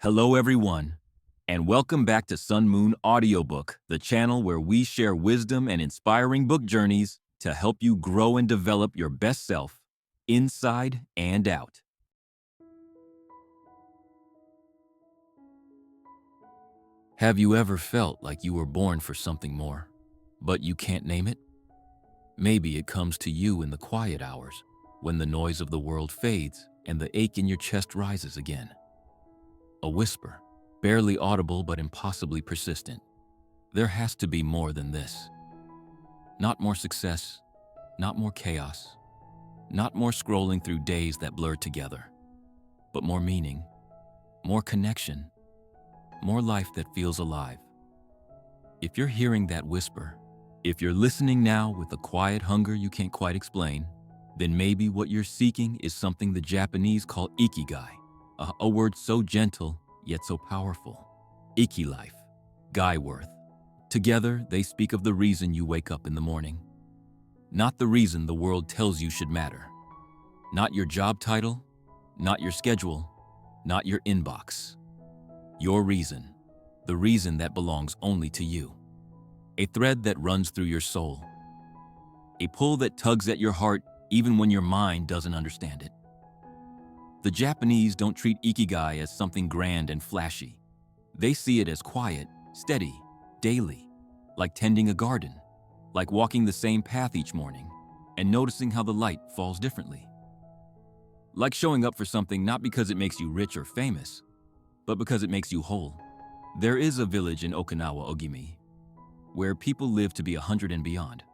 Hello everyone, and welcome back to Sun Moon Audiobook, the channel where we share wisdom and inspiring book journeys to help you grow and develop your best self, inside and out. Have you ever felt like you were born for something more, but you can't name it? Maybe it comes to you in the quiet hours, when the noise of the world fades and the ache in your chest rises again. A whisper, barely audible but impossibly persistent. There has to be more than this. Not more success, not more chaos, not more scrolling through days that blur together, but more meaning, more connection, more life that feels alive. If you're hearing that whisper, if you're listening now with a quiet hunger you can't quite explain, then maybe what you're seeking is something the Japanese call Ikigai, a word so gentle yet so powerful. Iki life, Guy worth. Together, they speak of the reason you wake up in the morning. Not the reason the world tells you should matter. Not your job title, not your schedule, not your inbox. Your reason, the reason that belongs only to you. A thread that runs through your soul. A pull that tugs at your heart even when your mind doesn't understand it. The Japanese don't treat Ikigai as something grand and flashy. They see it as quiet, steady, daily, like tending a garden, like walking the same path each morning and noticing how the light falls differently. Like showing up for something not because it makes you rich or famous, but because it makes you whole. There is a village in Okinawa, Ogimi, where people live to be 100 and beyond,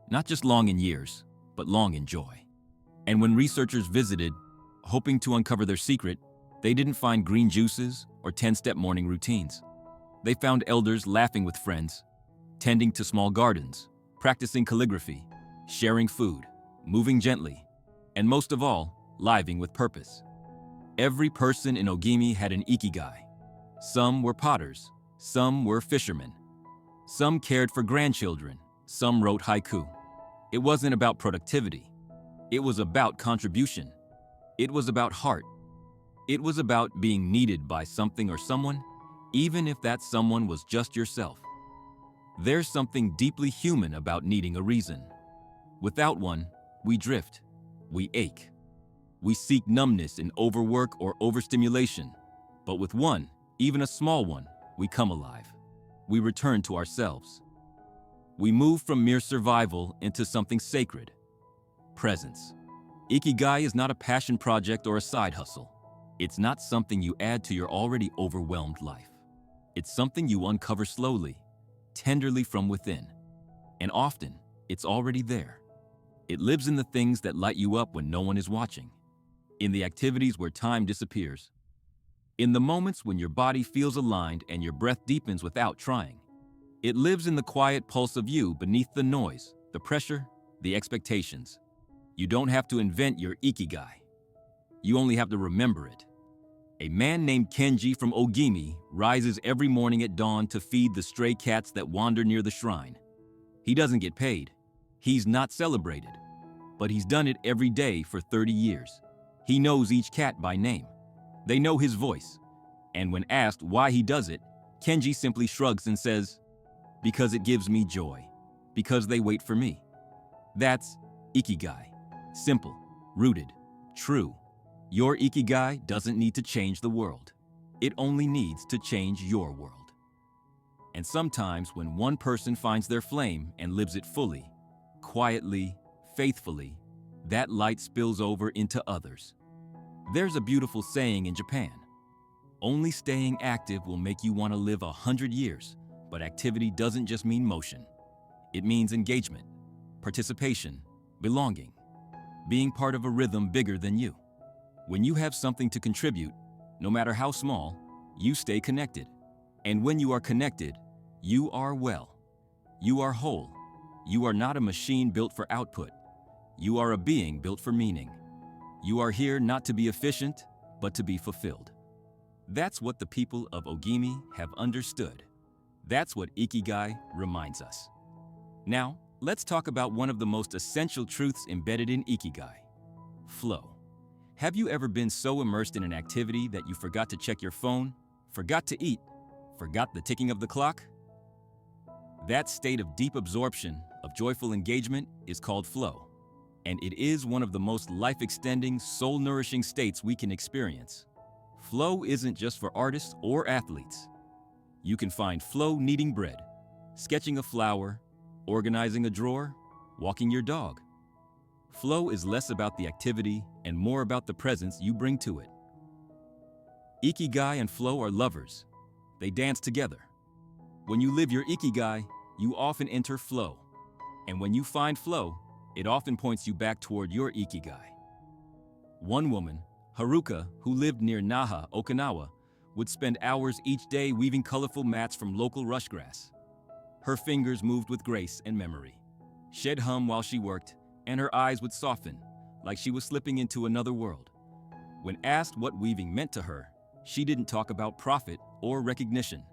not just long in years, but long in joy. And when researchers visited, hoping to uncover their secret, they didn't find green juices or 10-step morning routines. They found elders laughing with friends, tending to small gardens, practicing calligraphy, sharing food, moving gently, and most of all, living with purpose. Every person in Ogimi had an Ikigai. Some were potters, some were fishermen, some cared for grandchildren, some wrote haiku. It wasn't about productivity. It was about contribution. It was about heart. It was about being needed by something or someone, even if that someone was just yourself. There's something deeply human about needing a reason. Without one, we drift, we ache. We seek numbness in overwork or overstimulation. But with one, even a small one, we come alive. We return to ourselves. We move from mere survival into something sacred. Presence. Ikigai is not a passion project or a side hustle. It's not something you add to your already overwhelmed life. It's something you uncover slowly, tenderly from within. And often, it's already there. It lives in the things that light you up when no one is watching, in the activities where time disappears, in the moments when your body feels aligned and your breath deepens without trying. It lives in the quiet pulse of you beneath the noise, the pressure, the expectations. You don't have to invent your Ikigai. You only have to remember it. A man named Kenji from Ogimi rises every morning at dawn to feed the stray cats that wander near the shrine. He doesn't get paid. He's not celebrated. But he's done it every day for 30 years. He knows each cat by name. They know his voice. And when asked why he does it, Kenji simply shrugs and says, "Because it gives me joy. Because they wait for me." That's Ikigai. Simple, rooted, true. Your Ikigai doesn't need to change the world. It only needs to change your world. And sometimes when one person finds their flame and lives it fully, quietly, faithfully, that light spills over into others. There's a beautiful saying in Japan. Only staying active will make you want to live 100 years, but activity doesn't just mean motion. It means engagement, participation, belonging. Being part of a rhythm bigger than you. When you have something to contribute, no matter how small, you stay connected. And when you are connected, you are well. You are whole. You are not a machine built for output. You are a being built for meaning. You are here not to be efficient, but to be fulfilled. That's what the people of Ogimi have understood. That's what Ikigai reminds us. Now, let's talk about one of the most essential truths embedded in Ikigai: flow. Have you ever been so immersed in an activity that you forgot to check your phone, Forgot to eat? Forgot the ticking of the clock? That state of deep absorption, of joyful engagement, is called flow. And it is one of the most life-extending, soul-nourishing states we can experience. Flow isn't just for artists or athletes. You can find flow kneading bread, sketching a flower, organizing a drawer, walking your dog. Flow is less about the activity and more about the presence you bring to it. Ikigai and flow are lovers. They dance together. When you live your Ikigai, you often enter flow. And when you find flow, it often points you back toward your Ikigai. One woman, Haruka, who lived near Naha, Okinawa, would spend hours each day weaving colorful mats from local rush grass. Her fingers moved with grace and memory. She'd hum while she worked, and her eyes would soften, like she was slipping into another world. When asked what weaving meant to her, she didn't talk about profit or recognition.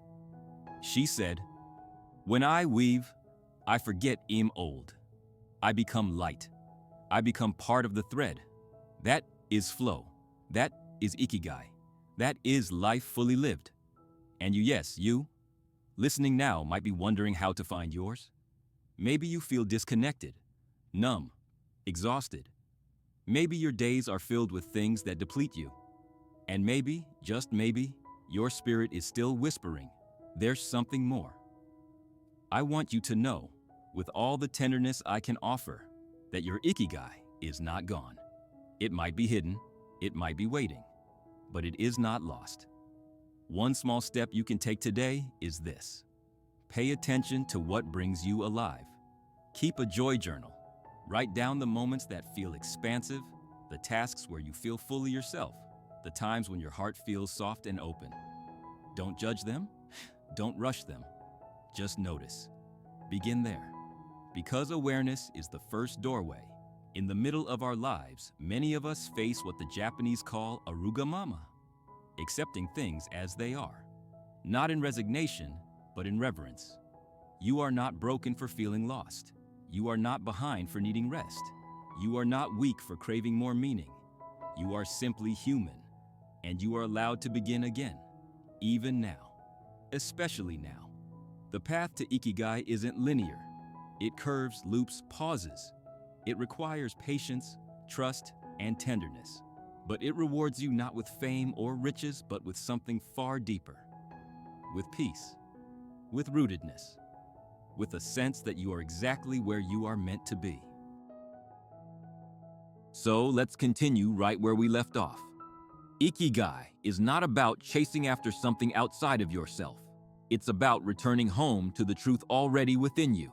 She said, "When I weave, I forget I'm old. I become light. I become part of the thread. That is flow. That is Ikigai. That is life fully lived." And you, listening now, might be wondering how to find yours. Maybe you feel disconnected, numb, exhausted. Maybe your days are filled with things that deplete you. And maybe, just maybe, your spirit is still whispering, there's something more. I want you to know, with all the tenderness I can offer, that your Ikigai is not gone. It might be hidden, it might be waiting, but it is not lost. One small step you can take today is this. Pay attention to what brings you alive. Keep a joy journal. Write down the moments that feel expansive, the tasks where you feel fully yourself, the times when your heart feels soft and open. Don't judge them. Don't rush them. Just notice. Begin there. Because awareness is the first doorway, in the middle of our lives, many of us face what the Japanese call arugamama, accepting things as they are. Not in resignation, but in reverence. You are not broken for feeling lost. You are not behind for needing rest. You are not weak for craving more meaning. You are simply human, and you are allowed to begin again, even now, especially now. The path to Ikigai isn't linear. It curves, loops, pauses. It requires patience, trust, and tenderness. But it rewards you not with fame or riches, but with something far deeper. With peace, with rootedness, with a sense that you are exactly where you are meant to be. So let's continue right where we left off. Ikigai is not about chasing after something outside of yourself. It's about returning home to the truth already within you.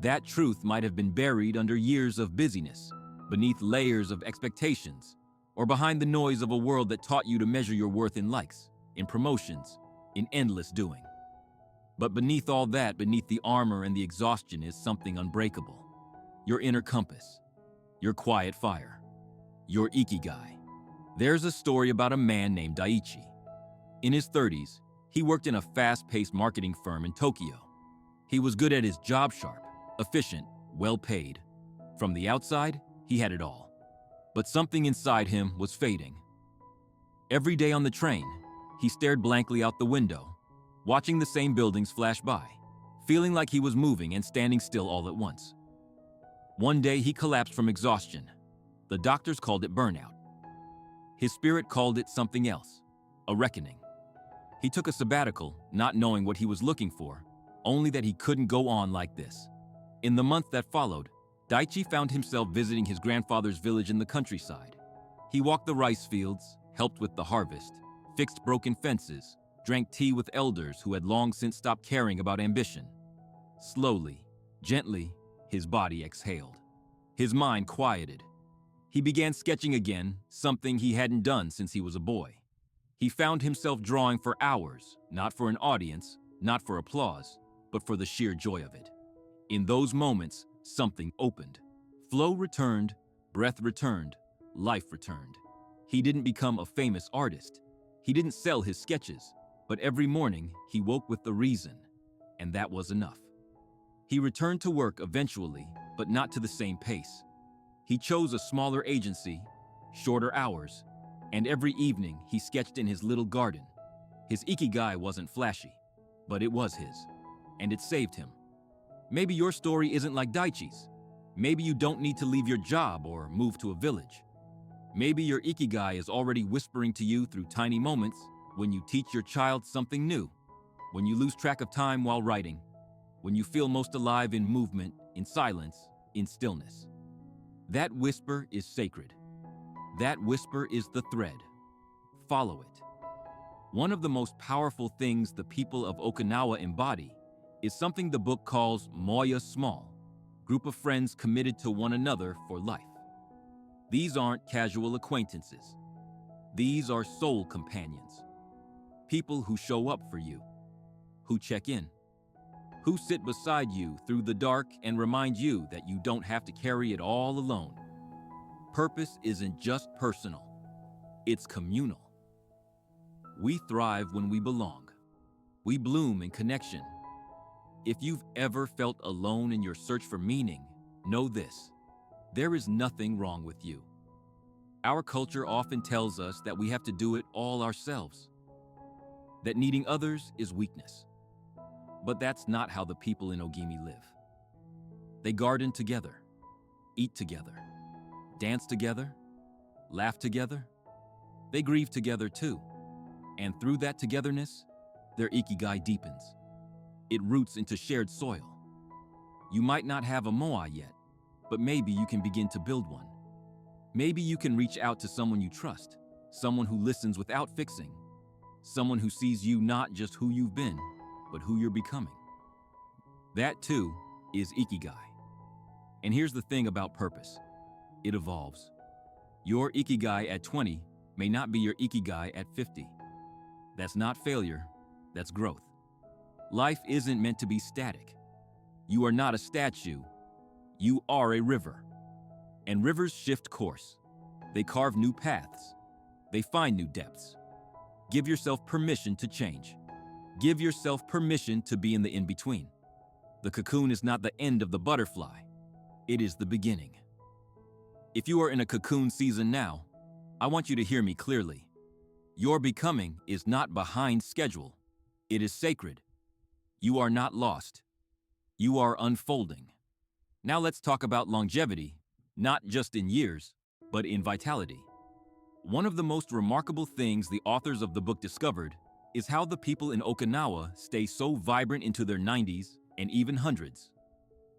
That truth might have been buried under years of busyness, beneath layers of expectations, or behind the noise of a world that taught you to measure your worth in likes, in promotions, in endless doing. But beneath all that, beneath the armor and the exhaustion, is something unbreakable. Your inner compass, your quiet fire, your Ikigai. There's a story about a man named Daichi. In his 30s, he worked in a fast-paced marketing firm in Tokyo. He was good at his job, sharp, efficient, well-paid. From the outside, he had it all. But something inside him was fading. Every day on the train, he stared blankly out the window, watching the same buildings flash by, feeling like he was moving and standing still all at once. One day, he collapsed from exhaustion. The doctors called it burnout. His spirit called it something else, a reckoning. He took a sabbatical, not knowing what he was looking for, only that he couldn't go on like this. In the month that followed, Daichi found himself visiting his grandfather's village in the countryside. He walked the rice fields, helped with the harvest, fixed broken fences, drank tea with elders who had long since stopped caring about ambition. Slowly, gently, his body exhaled. His mind quieted. He began sketching again, something he hadn't done since he was a boy. He found himself drawing for hours, not for an audience, not for applause, but for the sheer joy of it. In those moments, something opened. Flow returned, breath returned, life returned. He didn't become a famous artist. He didn't sell his sketches, but every morning he woke with the reason, and that was enough. He returned to work eventually, but not to the same pace. He chose a smaller agency, shorter hours, and every evening he sketched in his little garden. His Ikigai wasn't flashy, but it was his, and it saved him. Maybe your story isn't like Daichi's. Maybe you don't need to leave your job or move to a village. Maybe your Ikigai is already whispering to you through tiny moments when you teach your child something new, when you lose track of time while writing, when you feel most alive in movement, in silence, in stillness. That whisper is sacred. That whisper is the thread. Follow it. One of the most powerful things the people of Okinawa embody is something the book calls moya small, group of friends committed to one another for life. These aren't casual acquaintances. These are soul companions. People who show up for you, who check in, who sit beside you through the dark and remind you that you don't have to carry it all alone. Purpose isn't just personal, it's communal. We thrive when we belong. We bloom in connection. If you've ever felt alone in your search for meaning, know this: there is nothing wrong with you. Our culture often tells us that we have to do it all ourselves, that needing others is weakness. But that's not how the people in Ogimi live. They garden together, eat together, dance together, laugh together. They grieve together too. And through that togetherness, their Ikigai deepens. It roots into shared soil. You might not have a moai yet, but maybe you can begin to build one. Maybe you can reach out to someone you trust, someone who listens without fixing, someone who sees you not just who you've been, but who you're becoming. That too is Ikigai. And here's the thing about purpose: it evolves. Your Ikigai at 20 may not be your Ikigai at 50. That's not failure, that's growth. Life isn't meant to be static. You are not a statue, you are a river. And rivers shift course. They carve new paths. They find new depths. Give yourself permission to change. Give yourself permission to be in the in-between. The cocoon is not the end of the butterfly. It is the beginning. If you are in a cocoon season now, I want you to hear me clearly. Your becoming is not behind schedule. It is sacred. You are not lost. You are unfolding. Now let's talk about longevity, not just in years, but in vitality. One of the most remarkable things the authors of the book discovered is how the people in Okinawa stay so vibrant into their 90s and even hundreds.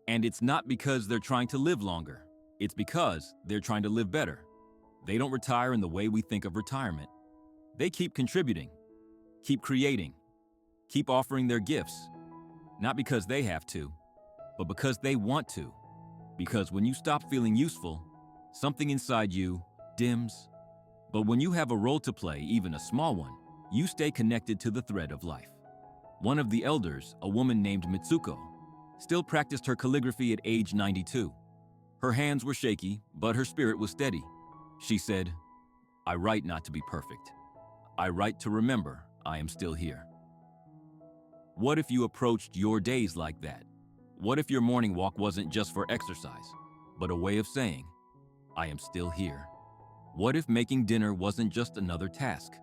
And it's not because they're trying to live longer. It's because they're trying to live better. They don't retire in the way we think of retirement. They keep contributing, keep creating, keep offering their gifts, not because they have to, but because they want to. Because when you stop feeling useful, something inside you dims. But when you have a role to play, even a small one, you stay connected to the thread of life. One of the elders, a woman named Mitsuko, still practiced her calligraphy at age 92. Her hands were shaky, but her spirit was steady. She said, "I write not to be perfect. I write to remember I am still here." What if you approached your days like that? What if your morning walk wasn't just for exercise, but a way of saying, "I am still here"? What if making dinner wasn't just another task,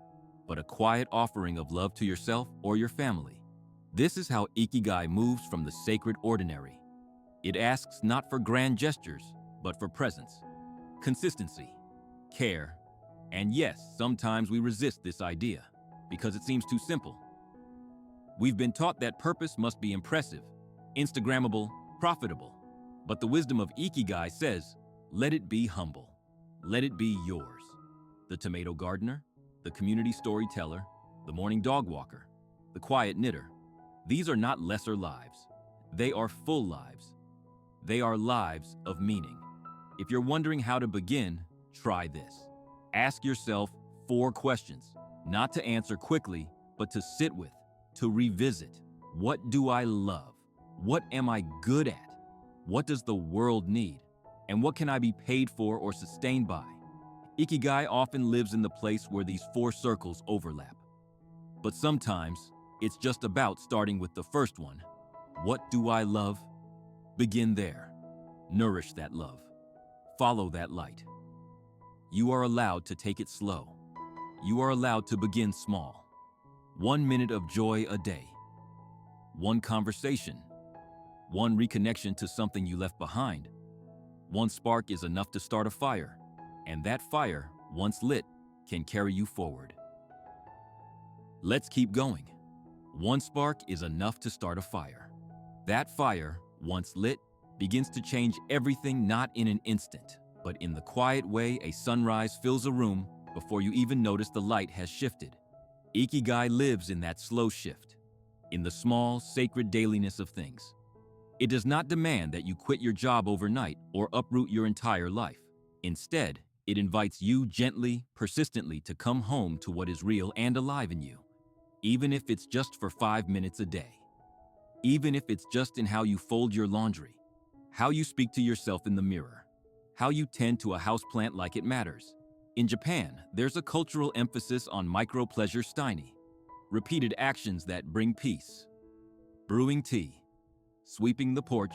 but a quiet offering of love to yourself or your family? This is how Ikigai moves from the sacred ordinary. It asks not for grand gestures, but for presence, consistency, care, and yes, sometimes we resist this idea because it seems too simple. We've been taught that purpose must be impressive, Instagrammable, profitable. But the wisdom of Ikigai says, let it be humble. Let it be yours. The tomato gardener, the community storyteller, the morning dog walker, the quiet knitter. These are not lesser lives. They are full lives. They are lives of meaning. If you're wondering how to begin, try this. Ask yourself 4 questions, not to answer quickly, but to sit with, to revisit. What do I love? What am I good at? What does the world need? And what can I be paid for or sustained by? Ikigai often lives in the place where these 4 circles overlap. But sometimes, it's just about starting with the first one. What do I love? Begin there. Nourish that love. Follow that light. You are allowed to take it slow. You are allowed to begin small. 1 minute of joy a day. One conversation. One reconnection to something you left behind. One spark is enough to start a fire, and that fire, once lit, can carry you forward. Let's keep going. One spark is enough to start a fire. That fire, once lit, begins to change everything, not in an instant, but in the quiet way a sunrise fills a room before you even notice the light has shifted. Ikigai lives in that slow shift, in the small, sacred dailiness of things. It does not demand that you quit your job overnight or uproot your entire life. Instead, it invites you gently, persistently to come home to what is real and alive in you, even if it's just for 5 minutes a day. Even if it's just in how you fold your laundry, how you speak to yourself in the mirror, how you tend to a houseplant like it matters. In Japan, there's a cultural emphasis on micro-pleasure steiny, repeated actions that bring peace. Brewing tea, sweeping the porch,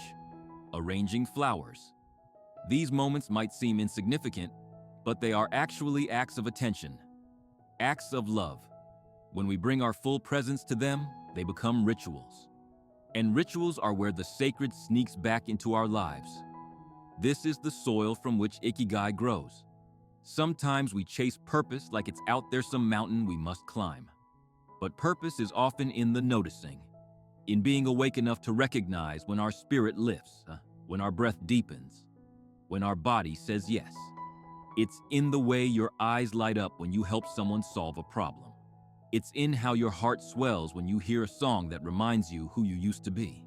arranging flowers. These moments might seem insignificant, but they are actually acts of attention, acts of love. When we bring our full presence to them, they become rituals. And rituals are where the sacred sneaks back into our lives. This is the soil from which Ikigai grows. Sometimes we chase purpose like it's out there some mountain we must climb. But purpose is often in the noticing, in being awake enough to recognize when our spirit lifts, when our breath deepens, when our body says yes. It's in the way your eyes light up when you help someone solve a problem. It's in how your heart swells when you hear a song that reminds you who you used to be.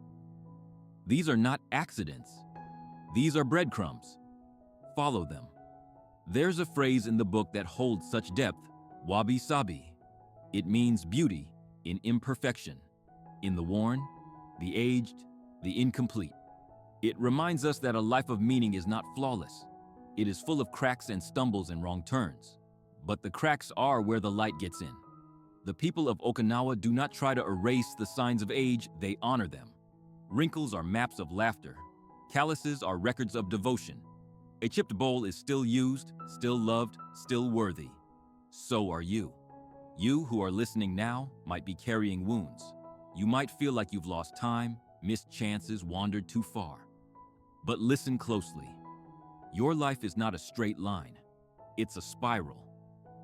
These are not accidents. These are breadcrumbs. Follow them. There's a phrase in the book that holds such depth, wabi-sabi. It means beauty in imperfection, in the worn, the aged, the incomplete. It reminds us that a life of meaning is not flawless. It is full of cracks and stumbles and wrong turns. But the cracks are where the light gets in. The people of Okinawa do not try to erase the signs of age, they honor them. Wrinkles are maps of laughter. Calluses are records of devotion. A chipped bowl is still used, still loved, still worthy. So are you. You who are listening now might be carrying wounds. You might feel like you've lost time, missed chances, wandered too far. But listen closely. Your life is not a straight line. It's a spiral.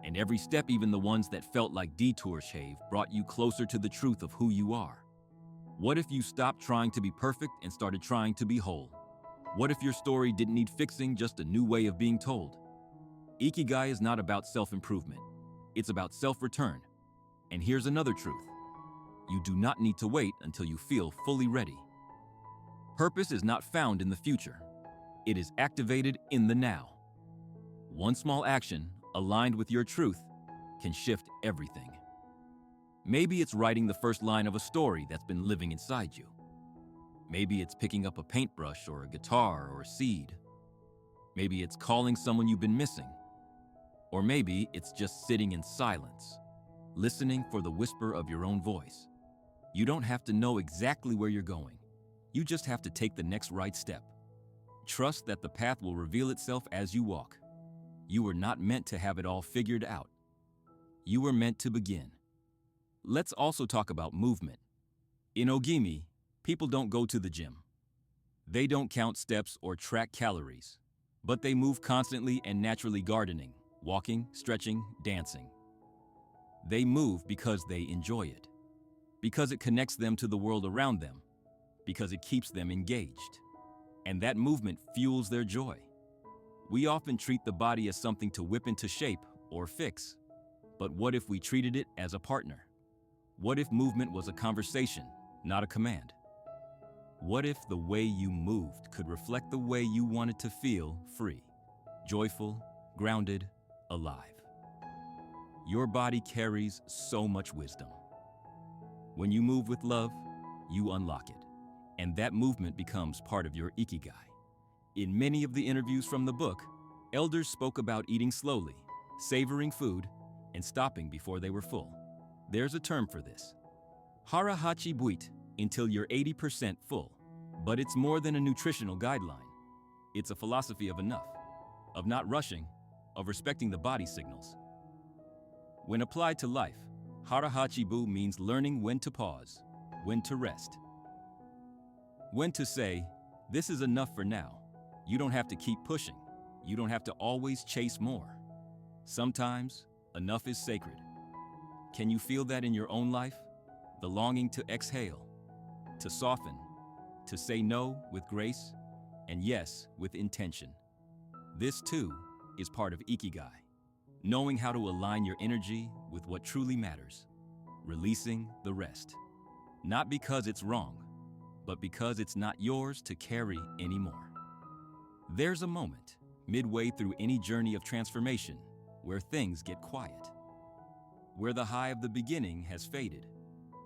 And every step, even the ones that felt like detours, brought you closer to the truth of who you are. What if you stopped trying to be perfect and started trying to be whole? What if your story didn't need fixing, just a new way of being told? Ikigai is not about self-improvement. It's about self-return. And here's another truth. You do not need to wait until you feel fully ready. Purpose is not found in the future. It is activated in the now. One small action, aligned with your truth, can shift everything. Maybe it's writing the first line of a story that's been living inside you. Maybe it's picking up a paintbrush or a guitar or a seed. Maybe it's calling someone you've been missing. Or maybe it's just sitting in silence, listening for the whisper of your own voice. You don't have to know exactly where you're going. You just have to take the next right step. Trust that the path will reveal itself as you walk. You were not meant to have it all figured out. You were meant to begin. Let's also talk about movement. In Ogimi, people don't go to the gym. They don't count steps or track calories, but they move constantly and naturally, gardening, walking, stretching, dancing. They move because they enjoy it, because it connects them to the world around them, because it keeps them engaged. And that movement fuels their joy. We often treat the body as something to whip into shape or fix. But what if we treated it as a partner? What if movement was a conversation, not a command? What if the way you moved could reflect the way you wanted to feel, free, joyful, grounded, alive? Your body carries so much wisdom. When you move with love, you unlock it, and that movement becomes part of your Ikigai. In many of the interviews from the book, elders spoke about eating slowly, savoring food, and stopping before they were full. There's a term for this. Hara hachi buit, until you're 80% full. But it's more than a nutritional guideline. It's a philosophy of enough, of not rushing, of respecting the body signals. When applied to life, Harahachibu means learning when to pause, when to rest, when to say, this is enough for now. You don't have to keep pushing. You don't have to always chase more. Sometimes, enough is sacred. Can you feel that in your own life? The longing to exhale, to soften, to say no with grace, and yes with intention. This too is part of Ikigai, knowing how to align your energy with what truly matters, releasing the rest. Not because it's wrong, but because it's not yours to carry anymore. There's a moment, midway through any journey of transformation, where things get quiet, where the high of the beginning has faded,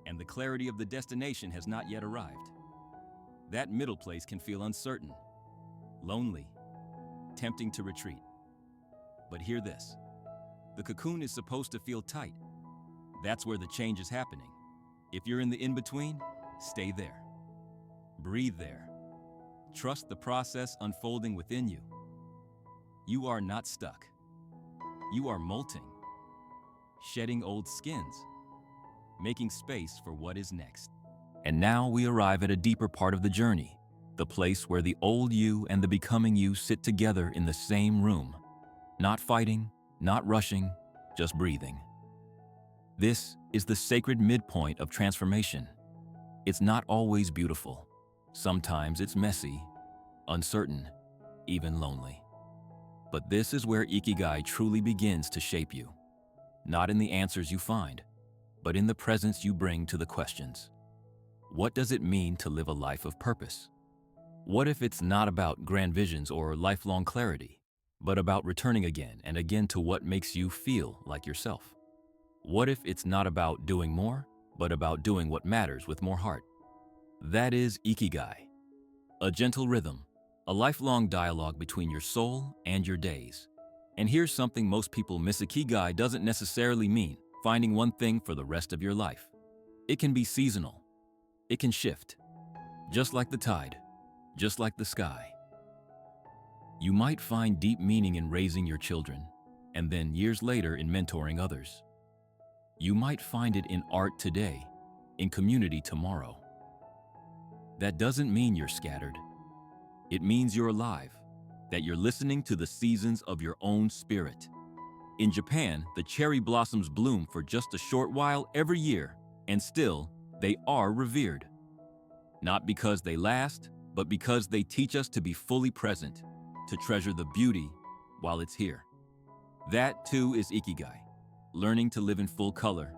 and the clarity of the destination has not yet arrived. That middle place can feel uncertain, lonely, tempting to retreat. But hear this, the cocoon is supposed to feel tight. That's where the change is happening. If you're in the in-between, stay there. Breathe there. Trust the process unfolding within you. You are not stuck. You are molting, shedding old skins, making space for what is next. And now we arrive at a deeper part of the journey, the place where the old you and the becoming you sit together in the same room, not fighting, not rushing, just breathing. This is the sacred midpoint of transformation. It's not always beautiful. Sometimes it's messy, uncertain, even lonely. But this is where Ikigai truly begins to shape you. Not in the answers you find, but in the presence you bring to the questions. What does it mean to live a life of purpose? What if it's not about grand visions or lifelong clarity, but about returning again and again to what makes you feel like yourself? What if it's not about doing more, but about doing what matters with more heart? That is Ikigai, a gentle rhythm, a lifelong dialogue between your soul and your days. And here's something most people miss: Ikigai doesn't necessarily mean finding one thing for the rest of your life. It can be seasonal. It can shift, just like the tide, just like the sky. You might find deep meaning in raising your children, and then years later in mentoring others. You might find it in art today, in community tomorrow. That doesn't mean you're scattered. It means you're alive, that you're listening to the seasons of your own spirit. In Japan, the cherry blossoms bloom for just a short while every year, and still, they are revered. Not because they last, but because they teach us to be fully present, to treasure the beauty while it's here. That too is Ikigai, learning to live in full color,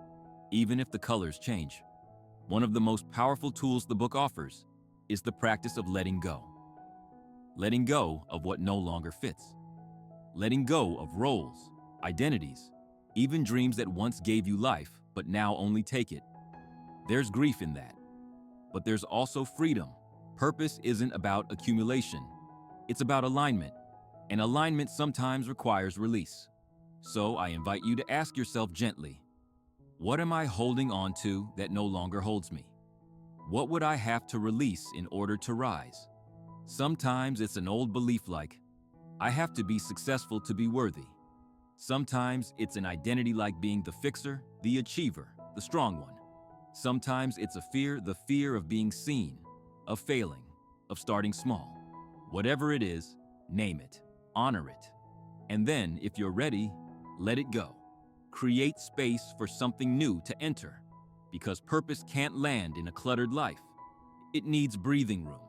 even if the colors change. One of the most powerful tools the book offers is the practice of letting go. Letting go of what no longer fits. Letting go of roles, identities, even dreams that once gave you life, but now only take it. There's grief in that, but there's also freedom. Purpose isn't about accumulation. It's about alignment, and alignment sometimes requires release. So I invite you to ask yourself gently, what am I holding on to that no longer holds me? What would I have to release in order to rise? Sometimes it's an old belief like, I have to be successful to be worthy. Sometimes it's an identity like being the fixer, the achiever, the strong one. Sometimes it's the fear of being seen, of failing, of starting small. Whatever it is, name it, honor it. And then, if you're ready, let it go. Create space for something new to enter, because purpose can't land in a cluttered life. It needs breathing room.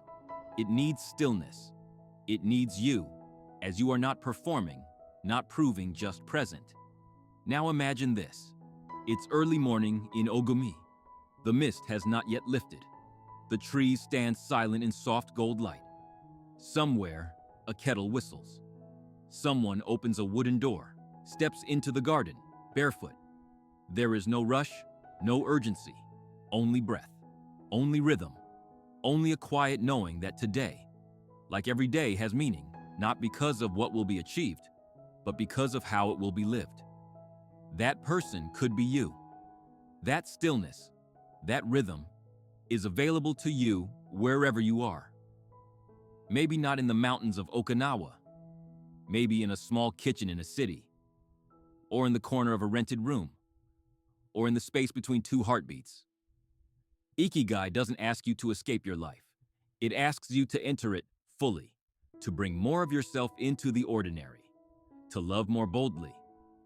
It needs stillness. It needs you, as you are not performing, not proving, just present. Now imagine this. It's early morning in Ogumi. The mist has not yet lifted. The trees stand silent in soft gold light. Somewhere, a kettle whistles. Someone opens a wooden door, steps into the garden, barefoot. There is no rush, no urgency, only breath, only rhythm, only a quiet knowing that today, like every day, has meaning, not because of what will be achieved, but because of how it will be lived. That person could be you. That stillness, that rhythm, is available to you wherever you are. Maybe not in the mountains of Okinawa, maybe in a small kitchen in a city, or in the corner of a rented room, or in the space between two heartbeats. Ikigai doesn't ask you to escape your life. It asks you to enter it fully, to bring more of yourself into the ordinary, to love more boldly,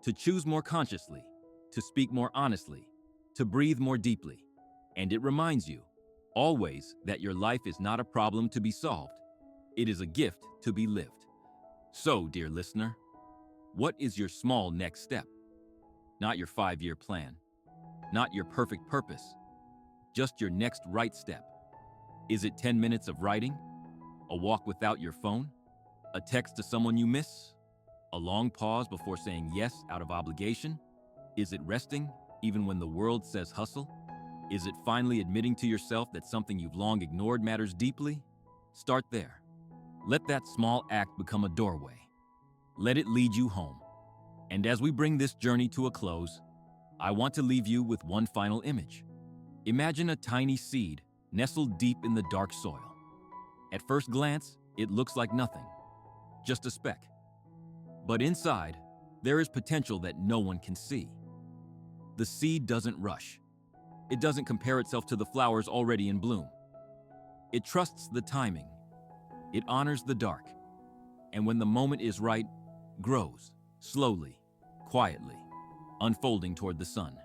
to choose more consciously, to speak more honestly, to breathe more deeply. And it reminds you, always, that your life is not a problem to be solved. It is a gift to be lived. So, dear listener, what is your small next step? Not your 5-year plan, not your perfect purpose, just your next right step. Is it 10 minutes of writing? A walk without your phone? A text to someone you miss? A long pause before saying yes out of obligation? Is it resting even when the world says hustle? Is it finally admitting to yourself that something you've long ignored matters deeply? Start there. Let that small act become a doorway. Let it lead you home. And as we bring this journey to a close, I want to leave you with one final image. Imagine a tiny seed nestled deep in the dark soil. At first glance, it looks like nothing, just a speck. But inside, there is potential that no one can see. The seed doesn't rush. It doesn't compare itself to the flowers already in bloom. It trusts the timing. It honors the dark. And when the moment is right, grows, slowly, quietly, unfolding toward the sun.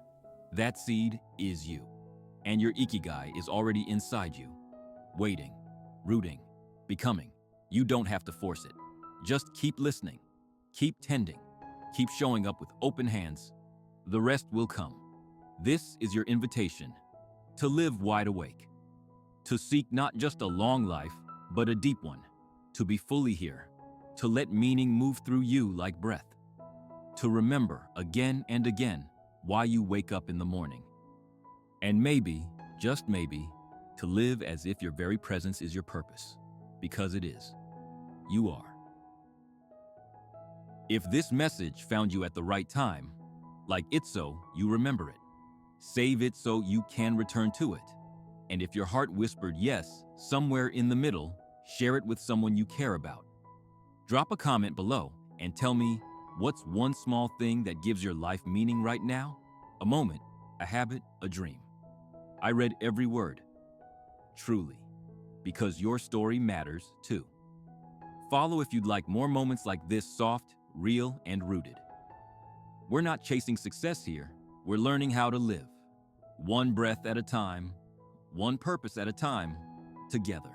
That seed is you. And your Ikigai is already inside you, waiting, rooting, becoming. You don't have to force it. Just keep listening, keep tending, keep showing up with open hands. The rest will come. This is your invitation to live wide awake, to seek not just a long life, but a deep one, to be fully here, to let meaning move through you like breath, to remember again and again why you wake up in the morning. And maybe, just maybe, to live as if your very presence is your purpose, because it is. You are. If this message found you at the right time, like it so you remember it. Save it so you can return to it. And if your heart whispered yes, somewhere in the middle, share it with someone you care about. Drop a comment below and tell me, what's one small thing that gives your life meaning right now? A moment, a habit, a dream. I read every word, truly, because your story matters too. Follow if you'd like more moments like this, soft, real, and rooted. We're not chasing success here, we're learning how to live. One breath at a time, one purpose at a time, together.